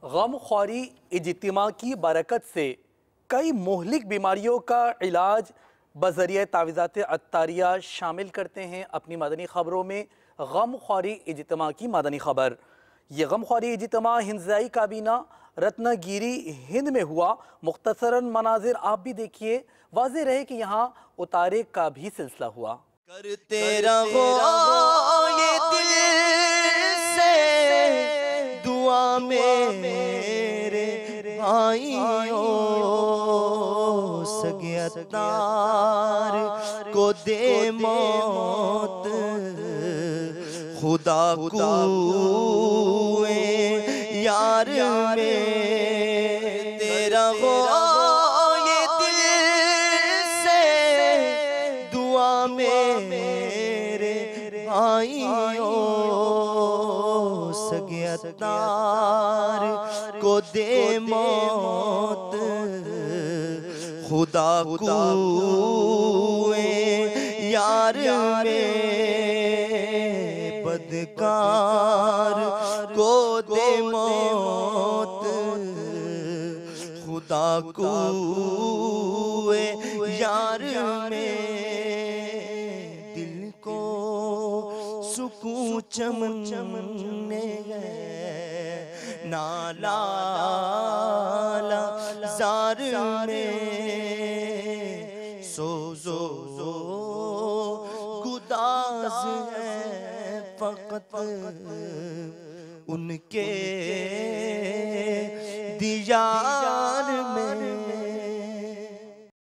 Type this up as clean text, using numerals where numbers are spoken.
गमख्वारी इज्तिमा की बरकत से कई मुहलिक बीमारियों का इलाज बज़रिए तावीज़ात अत्तारिया शामिल करते हैं। अपनी मदनी ख़बरों में गमख्वारी इज्तिमा की मदनी ख़बर। ये गमख्वारी इज्तिमा हिंदज़ाई काबीना रत्नागिरी हिंद में हुआ। मुख्तसरन मनाजिर आप भी देखिए, वाज़ेह रहे कि यहाँ उतारे का भी सिलसिला हुआ। करते रहो ये दिल से दुआ मेरे भाइयों, सगे अत्तार को दे मौत, खुदा कुए यार में तेरा हो ये दिल से दुआ मेरे भाइयों, सगे अत्तार को दे मौत, खुदा कुए यार में बदकार को दे मौत, खुदा कुए यार में दिल को सुकून चमने नाला जार में सोजो गुदाज है फकत उनके दीयार में।